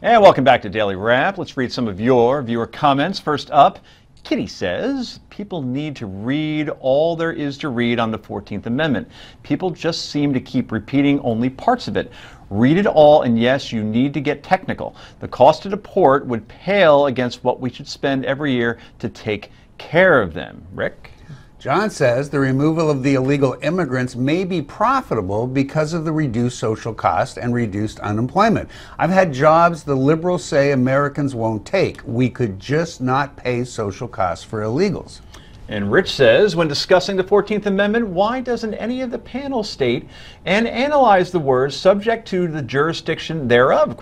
And welcome back to Daily Wrap. Let's read some of your viewer comments. First up, Kitty says, people need to read all there is to read on the 14th Amendment. People just seem to keep repeating only parts of it. Read it all, and yes, you need to get technical. The cost to deport would pale against what we should spend every year to take care of them. Rick? John says the removal of the illegal immigrants may be profitable because of the reduced social cost and reduced unemployment. I've had jobs the liberals say Americans won't take. We could just not pay social costs for illegals. And Rich says, when discussing the 14th Amendment, why doesn't any of the panel state and analyze the words subject to the jurisdiction thereof, ?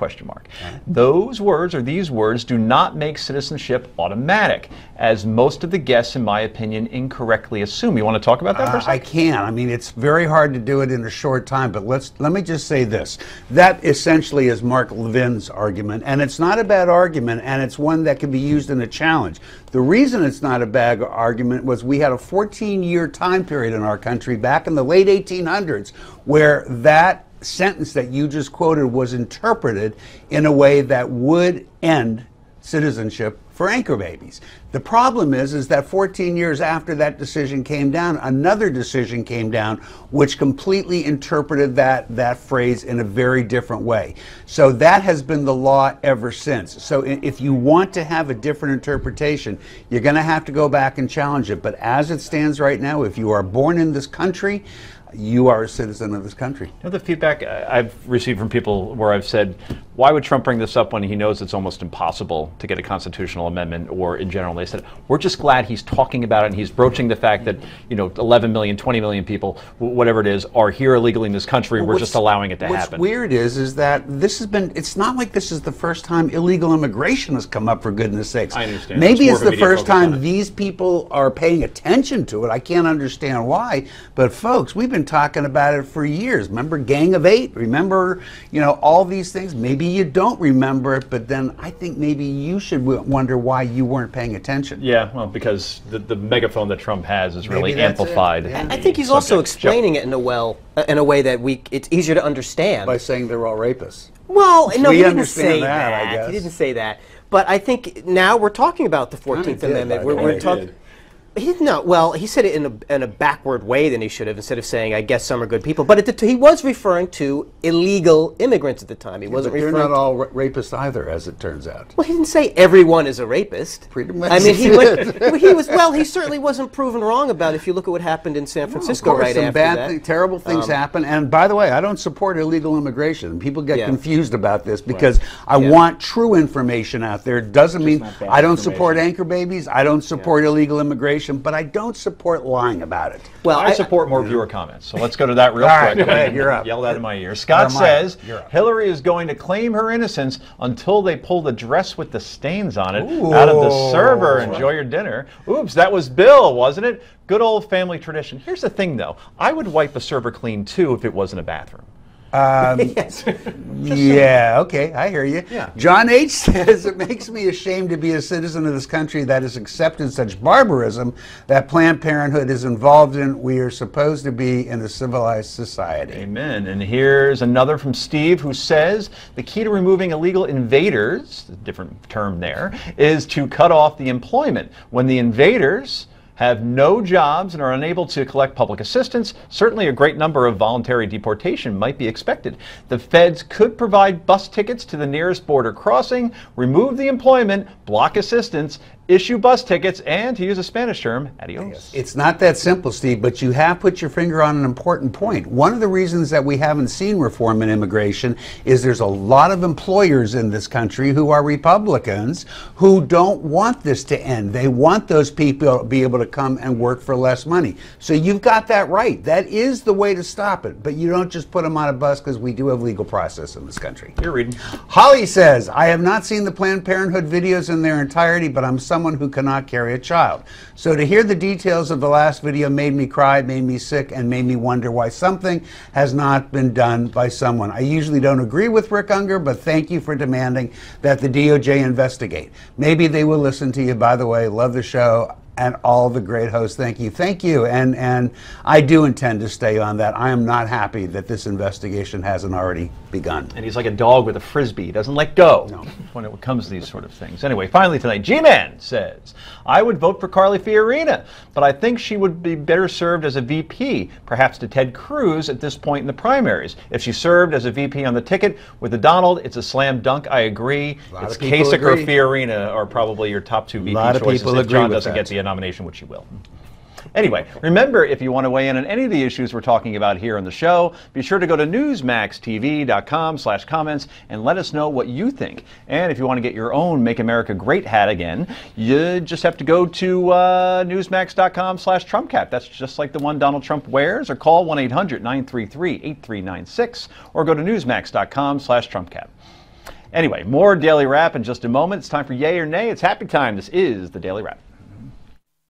Those words, or these words, do not make citizenship automatic, as most of the guests, in my opinion, incorrectly assume. You want to talk about that for a second? I can. I mean, it's very hard to do it in a short time, but let me just say this. That essentially is Mark Levin's argument, and it's not a bad argument, and it's one that can be used in a challenge. The reason it's not a bad argument was we had a 14-year time period in our country back in the late 1800s where that sentence that you just quoted was interpreted in a way that would end citizenship for anchor babies. The problem is that 14 years after that decision came down, another decision came down which completely interpreted that phrase in a very different way. So that has been the law ever since. So if you want to have a different interpretation, you're going to have to go back and challenge it. But as it stands right now, if you are born in this country, you are a citizen of this country. You know the feedback I've received from people where I've said, why would Trump bring this up when he knows it's almost impossible to get a constitutional amendment, or in general? They said, we're just glad he's talking about it and he's broaching the fact that, 11 million, 20 million people, whatever it is, are here illegally in this country. Well, we're just allowing it to happen. What's weird is that this has been, it's not like this is the first time illegal immigration has come up, for goodness sakes. I understand. Maybe it's the first time these people are paying attention to it. I can't understand why. But folks, we've been talking about it for years. Remember Gang of Eight? Remember, all these things? Maybe you don't remember it, but then I think maybe you should wonder why you weren't paying attention. Yeah, well, because the megaphone that Trump has is really amplified. Yeah. I think he's also explaining it in a way that it's easier to understand. By saying they're all rapists. Well, no, he didn't say that. I guess. He didn't say that. But I think now we're talking about the 14th Amendment. We're talking. He did not. Well, he said it in a backward way than he should have, instead of saying, I guess some are good people. But he was referring to illegal immigrants at the time. He wasn't referring. They're not all rapists either, as it turns out. Well, he didn't say everyone is a rapist. Pretty much. I mean, he certainly wasn't proven wrong about it if you look at what happened in San Francisco right after that. Terrible things happen. And by the way, I don't support illegal immigration. People get confused about this because I want true information out there. It doesn't mean I don't support anchor babies. I don't support illegal immigration. But I don't support lying about it. Well, I support more viewer comments, so let's go to that real quick. All right, go ahead, you're up. Yell that in my ear. Scott says, Hillary is going to claim her innocence until they pull the dress with the stains on it out of the server. Enjoy your dinner. Oops, that was Bill, wasn't it? Good old family tradition. Here's the thing, though. I would wipe a server clean, too, if it wasn't a bathroom. Yeah, okay, I hear you. Yeah. John H. says, it makes me ashamed to be a citizen of this country that has accepted such barbarism that Planned Parenthood is involved in. We are supposed to be in a civilized society. Amen. And here's another from Steve who says, the key to removing illegal invaders, a different term there, is to cut off the employment. When the invaders have no jobs and are unable to collect public assistance, certainly a great number of voluntary deportation might be expected. The feds could provide bus tickets to the nearest border crossing, remove the employment, block assistance, issue bus tickets, and, to use a Spanish term, adios. It's not that simple, Steve, but you have put your finger on an important point. One of the reasons that we haven't seen reform in immigration is there's a lot of employers in this country who are Republicans who don't want this to end. They want those people to be able to come and work for less money. So you've got that right. That is the way to stop it, but you don't just put them on a bus, because we do have legal process in this country. You're reading. Holly says, I have not seen the Planned Parenthood videos in their entirety, but I'm someone who cannot carry a child. So to hear the details of the last video made me cry, made me sick, and made me wonder why something has not been done by someone. I usually don't agree with Rick Unger, but thank you for demanding that the DOJ investigate. Maybe they will listen to you. By the way, love the show. and all the great hosts. Thank you, and I do intend to stay on that. I am not happy that this investigation hasn't already begun. And he's like a dog with a frisbee. He doesn't let go when it comes to these sort of things. Anyway, finally tonight, G-Man says, I would vote for Carly Fiorina, but I think she would be better served as a VP, perhaps to Ted Cruz at this point in the primaries. If she served as a VP on the ticket with the Donald, it's a slam dunk. I agree. It's Kasich or Fiorina are probably your top two VP choices if John doesn't get the nomination, which he will. Anyway, remember, if you want to weigh in on any of the issues we're talking about here on the show, be sure to go to newsmaxtv.com/comments and let us know what you think. And if you want to get your own Make America Great hat again, you just have to go to newsmax.com/TrumpCap. That's just like the one Donald Trump wears, or call 1-800-933-8396, or go to newsmax.com/TrumpCap. Anyway, more Daily Wrap in just a moment. It's time for Yay or Nay. It's happy time. This is the Daily Wrap.